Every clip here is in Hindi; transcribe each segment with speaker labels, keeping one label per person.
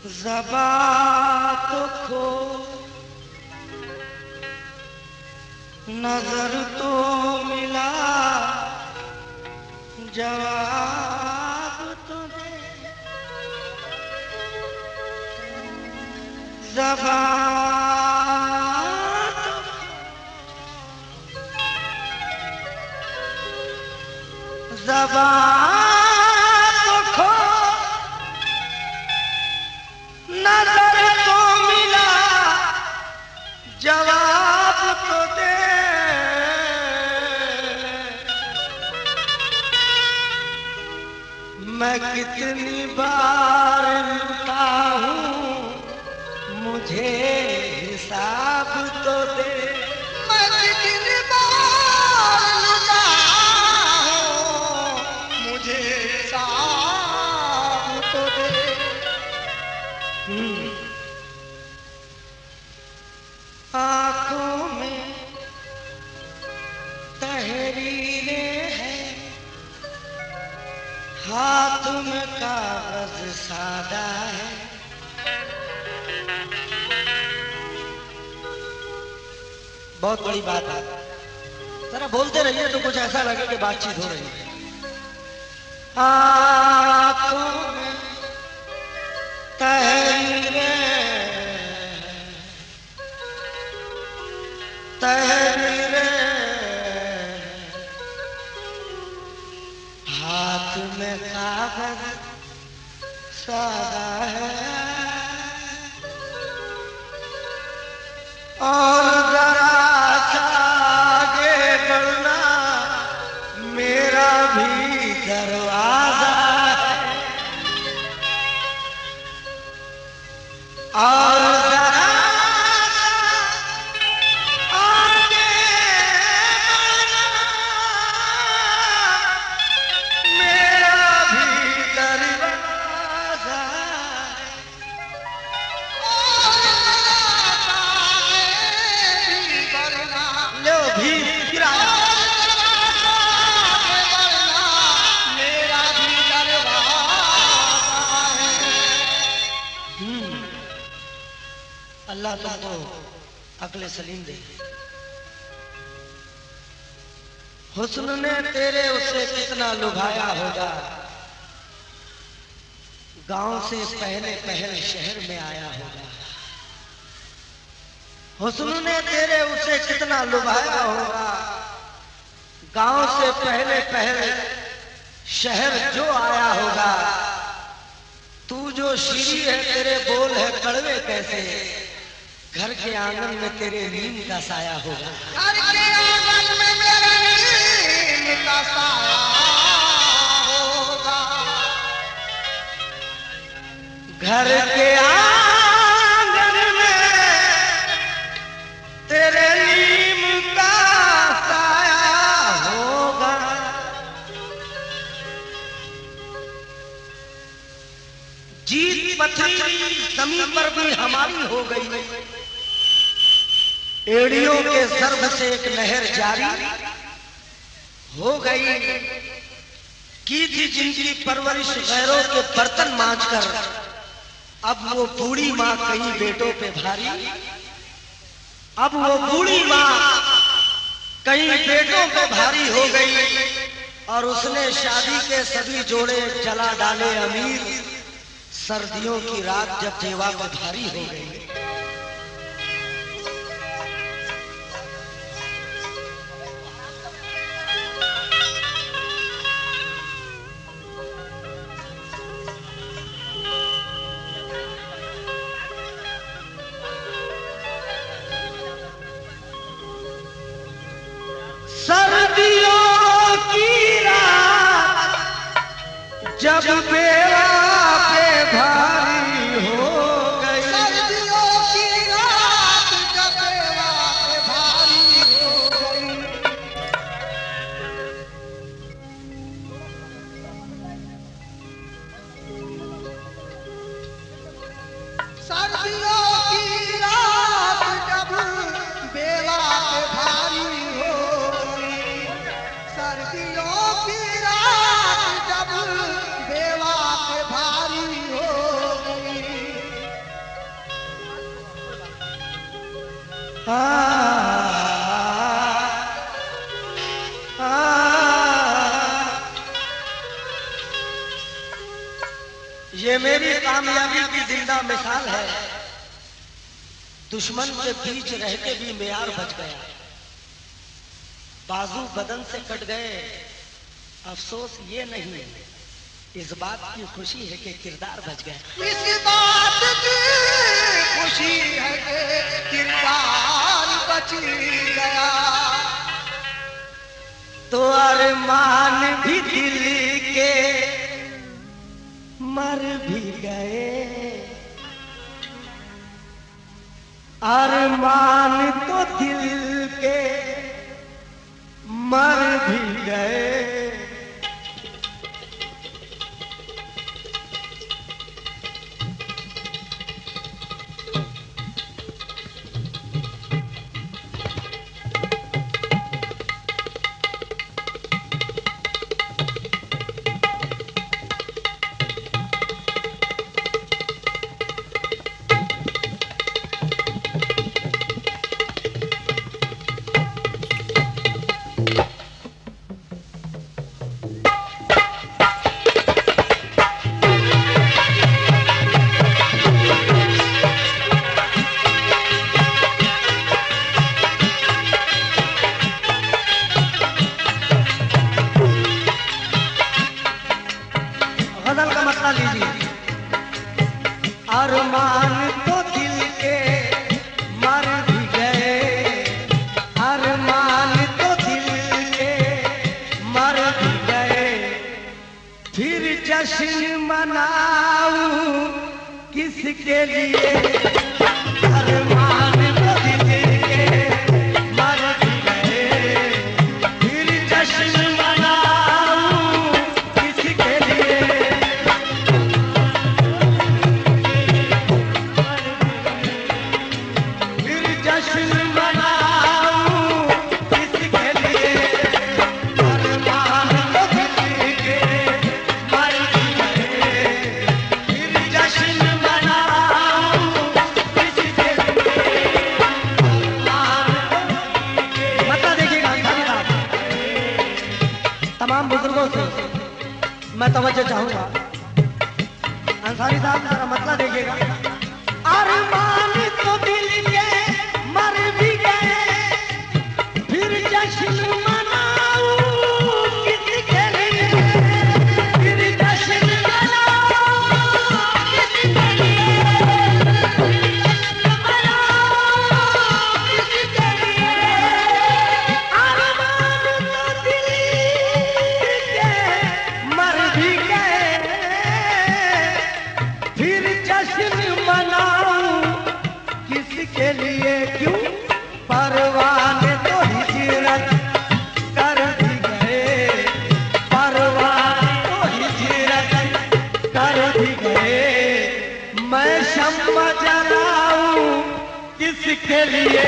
Speaker 1: ज़बां तो खो, नजर तो मिला, जवाब तो दे। ज़बां तो खो, ज़बां तो खो, नजर तो मिला, जवाब तो दे। मैं कितनी बार लुटा हूँ, मुझे हिसाब तो दे। मैं कितनी बार लुटा हूँ, मुझे हिसाब तो दे। आँखों में तहरीरें हैं, हाथ में कागज सादा है। बहुत बड़ी बात है, जरा बोलते रहिए तो कुछ ऐसा लगे कि बातचीत हो रही है। आँखों में तहरीरें, तहरीरें, हाथ में कागज सादा है। और जरा सा आगे बढ़ना, मेरा भी दरवाजा है। और जरा सा आगे बढ़ना, मेरा भी दरवाजा है। लो भी किराया, मेरा भी दरवाजा है। अल्लाह तुमको अक्ल सलीम दे। हुस्न ने तेरे उसे कितना लुभाया होगा, गांव से पहले पहल शहर में आया होगा। हुस्न ने तेरे उसे कितना लुभाया होगा, गांव से पहले पहले शहर जो आया होगा। तू जो शीरी है, तेरे बोल है कड़वे कैसे, घर के आंगन में तेरे नीम का साया होगा। घर के आंगन में तेरे नीम का साया होगा। घर के आंगन में तेरे नीम का साया होगा। जीत पथरीली जमीन पर भी हमारी हो गई, एड़ियों के ज़र्ब से एक नहर जारी हो गई। की थी जिनकी परवरिश गैरों के बर्तन मांझकर, अब वो बूढ़ी माँ कहीं बेटों पे भारी। अब वो बूढ़ी माँ कहीं बेटों पे भारी हो गई, और उसने शादी के सभी जोड़े जला डाले अमीर। सर्दियों की रात जब जेवा पे भारी हो गई, सर्दियों की रात जब बेवा पे भारी हो गई, सर्दियों की रात जब बेवा पे भारी हो गई। सर्दियों की रात जब बेवा पे भारी हो गई, सर्दियों की रात जब बेवा पे भारी हो गई। ये मेरी कामयाबी की जिंदा मिसाल है। दुश्मन के बीच रह के भी मेयार बच गया, बाजू बदन से कट गए, अफसोस ये नहीं, इस बात की खुशी है कि किरदार बच गया।
Speaker 2: इस बात की खुशी है कि किरदार बच गया।
Speaker 1: तो अरमान भी दिल के मर भी गए, अरमान तो दिल के मर भी गए। गजल का मतलब लीजिए। अरमान तो दिल के मर भी गए, अरमान तो दिल के मर भी गए, फिर जश्न मनाऊं किसके लिए। अरमान तो दिल के मर भी गए, फिर जश्न मनाऊं किसके लिए। फिर जश्न मनाऊं किसके लिए। अरमान तो दिल के मर भी गए, फिर जश्न मनाऊं किसके लिए। मतलब देखिएगा अंसारी साहब, तमाम बुजुर्गों से मैं तवज्जो चाहूंगा। अंसारी साहब जरा मतलब देखिएगा। अरमान तो दिल के मर भी गए, फिर जश्न मनाऊं किसके लिए। फिर जश्न मनाऊं किसके लिए। मनाऊं किसके लिए। अरमान तो दिल के मर भी गए, फिर जश्न मनाऊं किसके लिए। क्यों परवाने तो हिजरत कर भी गए, परवाने तो हिजरत कर भी गए, मैं शम्मा जलाऊं किसके लिए।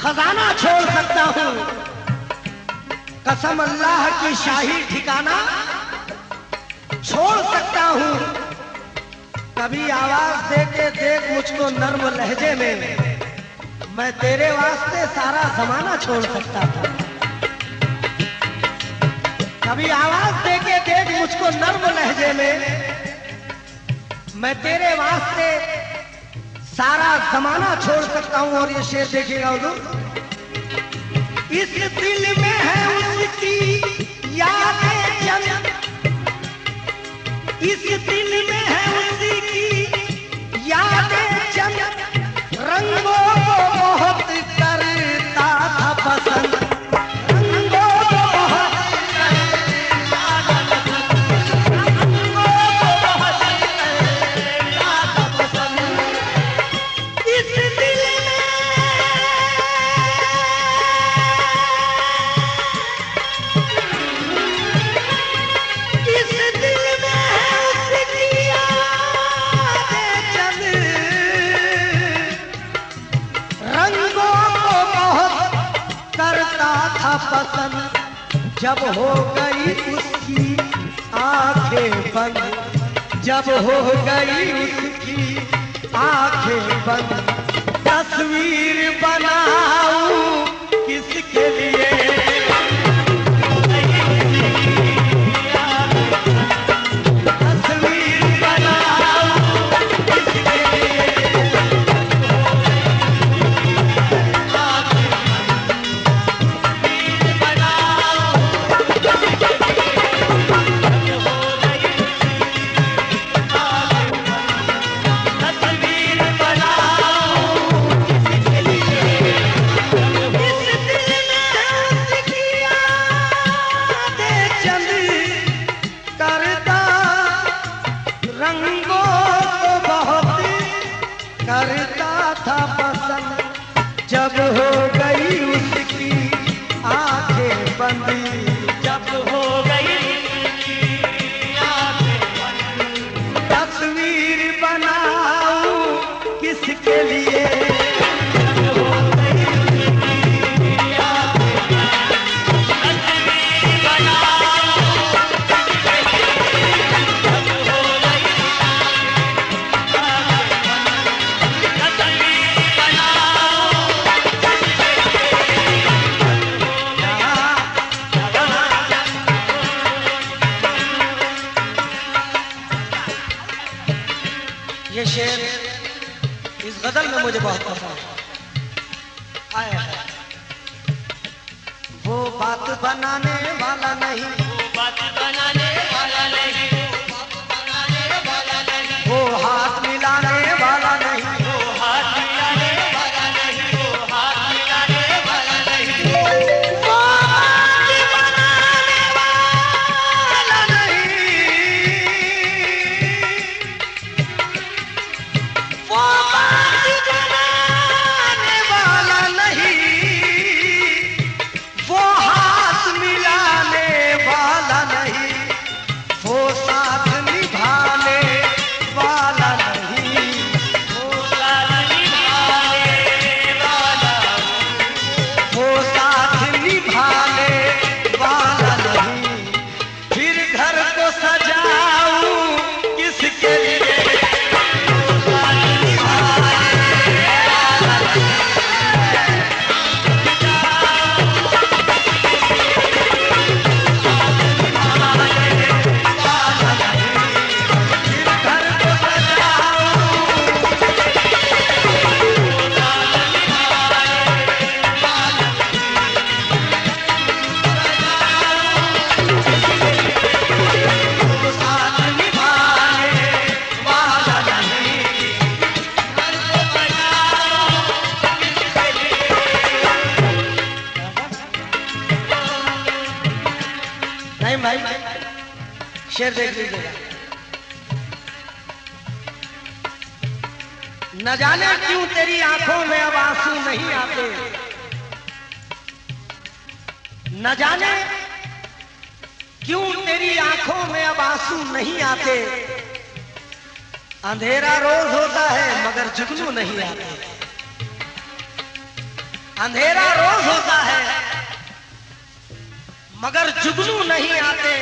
Speaker 1: खजाना छोड़ सकता हूँ, कसम अल्लाह की शाही ठिकाना छोड़ सकता हूँ। कभी आवाज दे के देख मुझको नर्म लहजे में, मैं तेरे वास्ते सारा जमाना छोड़ सकता था। कभी आवाज दे के देख मुझको नर्म लहजे में, मैं तेरे वास्ते सारा जमाना छोड़ सकता हूं। और ये शेर देखिएगा हुजूर, इस दिल में है उसकी यादें जम, इस दिल में है उसी की यादें जम, रंगों को बहुत करता था पसंद, रंगों को बहुत करता था पसंद, रंगों को बहुत करता था पसंद। इस दिल में, इस दिल में है उसकी यादें जम, रंगों को बहुत करता था पसंद। जब हो गई उसकी आंखें बंद, जब हो गई उसकी आंखें बंद, तस्वीर बनाऊं किसके लिए, तस्वीर बनाऊं किसके लिए, करता था पसंद। जब हो गई उसकी आंखें बंद, जब हो गई उसकी आंखें बंद, तस्वीर बनाऊं किसके लिए, जब हो गई उसकी आंखें बंद, तस्वीर बनाऊं किसके लिए, जब हो गई ये शेर इस गजल में मुझे बहुत पसंद आया है। वो बात बनाने वाला नहीं, वो बात बनाने वाला नहीं, वो बात बनाने वाला नहीं, वो हाथ मिलाने वाला नहीं, वो हाथ मिलाने वाला नहीं, वो हाथ मिलाने वाला नहीं, वो बात बनाने वाला नहीं, वो बात बनाने वाला नहीं, वो हाथ मिलाने वाला नहीं, वो साथ निभाने वाला नहीं, वो साथ निभाने वाला नहीं, वो साथ निभाने वाला नहीं। फिर घर को सजाऊं किसके लिए, भाई शेर देख लीजिएगा। न जाने क्यों तेरी आंखों में अब आंसू नहीं आते, न जाने क्यों तेरी आंखों में अब आंसू नहीं आते। अंधेरा रोज होता है मगर जुगनू नहीं आते, अंधेरा रोज होता है मगर जुगनू नहीं आते।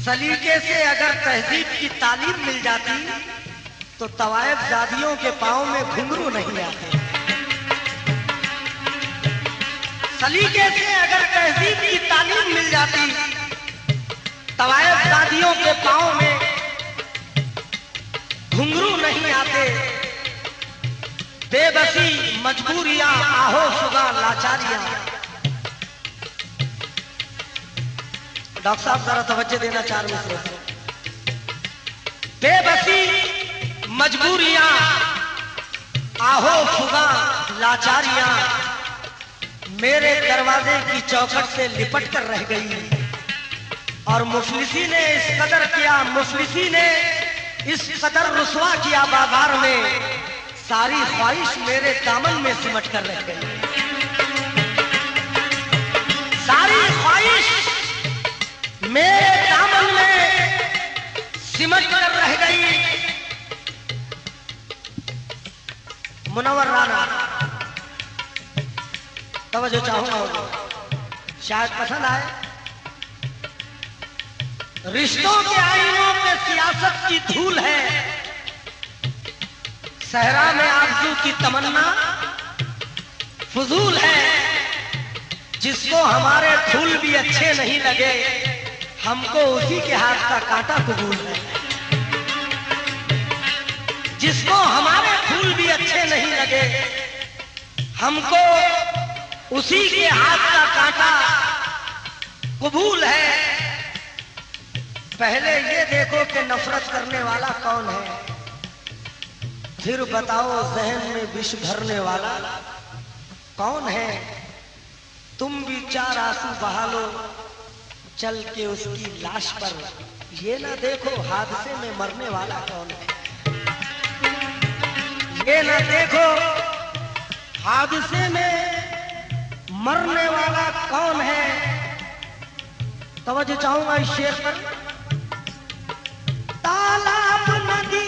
Speaker 1: सलीके से अगर तहजीब की तालीम मिल जाती तो तवायफ जादियों के पांव में घुंघरू नहीं आते। सलीके से अगर तहजीब की तालीम मिल जाती तवायफ जादियों के पांव में घुंघरू नहीं आते। बेबसी, मजबूरियां, आहो शुदा, लाचारियां। डॉक्टर साहब जरा तवज्जो देना 4 मिनट से। बेबसी, मजबूरियां, आहो शुदा, लाचारियां मेरे दरवाजे की चौखट से लिपट कर रह गई। और मुफलिसी ने इस कदर किया, मुफलिसी ने इस कदर रुसवा किया बाजार में, सारी ख्वाहिश मेरे दामन में सिमट कर रह गई। सारी ख्वाहिश मेरे दामन में सिमट कर रह गई। मुनव्वर राना, तवज्जो चाहूंगा, शायद पसंद आए। रिश्तों के आईनों पे सियासत की धूल है, सहरा में आरज़ू की तमन्ना फजूल है। जिसको हमारे फूल भी अच्छे नहीं लगे हमको उसी के हाथ का कांटा कबूल है। जिसको हमारे फूल भी अच्छे नहीं लगे हमको उसी के हाथ का कांटा कबूल है। पहले ये देखो कि नफरत करने वाला कौन है, फिर बताओ जहन में विष भरने वाला कौन है। तुम भी 4 आंसू बहा लो चल के उसकी लाश पर, ये ना देखो हादसे में मरने वाला कौन है। ये ना देखो हादसे में मरने वाला कौन है। तवज्जो चाहूंगा इस शेर पर। तालाब नदी,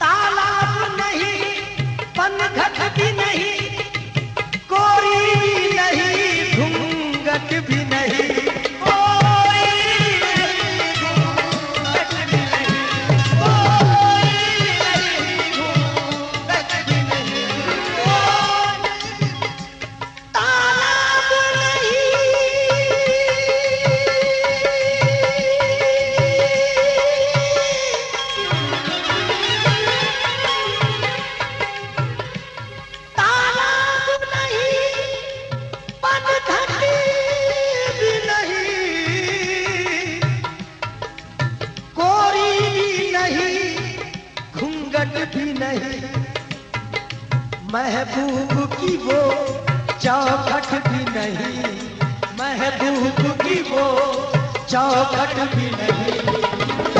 Speaker 1: तालाब नहीं, पनघट भी नहीं, कोरी भी नहीं, घूंघट भी नहीं, कोई नहीं, घूंघट भी नहीं, कोई नहीं, घूंघट भी नहीं, तालाब नहीं, महबूब की वो चौखट भी नहीं, महबूब की वो चौखट भी नहीं।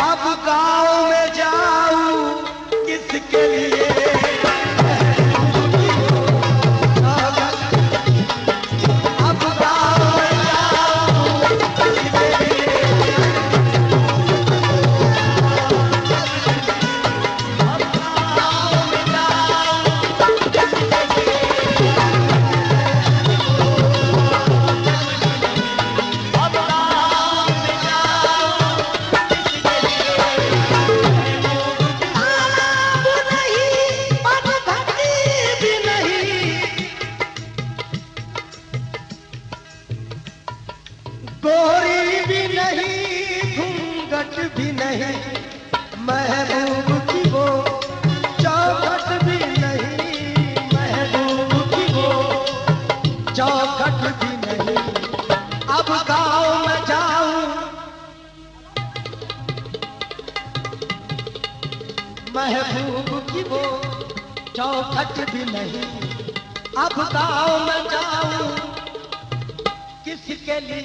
Speaker 1: अब गाँव में जाऊं किसके लिए, अब गाँव में जाऊं किसके लिए, अब गाँव में गोरी भी नहीं, घूंघट भी नहीं, महबूब की वो चौखट भी नहीं, महबूब की वो चौखट भी नहीं। अब गाँव में जाऊं महबूब की वो चौखट भी नहीं। अब गाँव में जाऊं किसके लिए,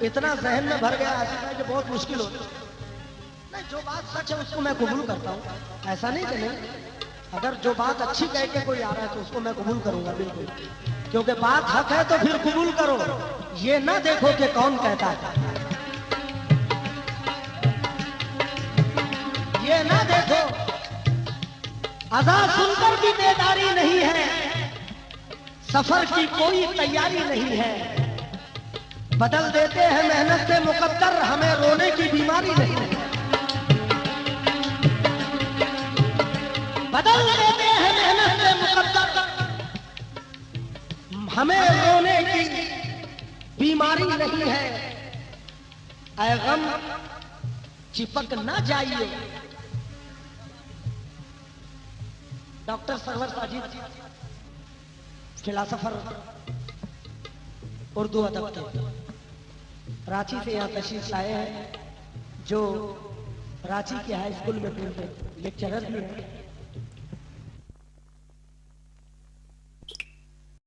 Speaker 1: इतना जहन में भर गया आसिफ भाई कि बहुत मुश्किल होता है। नहीं, जो बात सच है उसको मैं कबूल करता हूँ, ऐसा नहीं कि नहीं। अगर जो बात अच्छी कह के कोई आ रहा है तो उसको मैं कबूल करूंगा बिल्कुल, क्योंकि बात हक है तो फिर कबूल करो, ये ना देखो कि कौन कहता है, ये ना देखो अदा सुनकर भी बेदारी नहीं है, सफर की कोई तैयारी नहीं है, बदल देते हैं मेहनत से मुकद्दर, हमें रोने की बीमारी नहीं है, बदल देते हैं मेहनत से मुकद्दर, हमें रोने की बीमारी नहीं है, ऐ गम चिपक ना जाइए। डॉक्टर सरवर साजिद फिलासफर उर्दू अदब के रांची से यहाँ तशरीफ लाए हैं, जो रांची के हाई स्कूल में लेक्चरर भी हैं।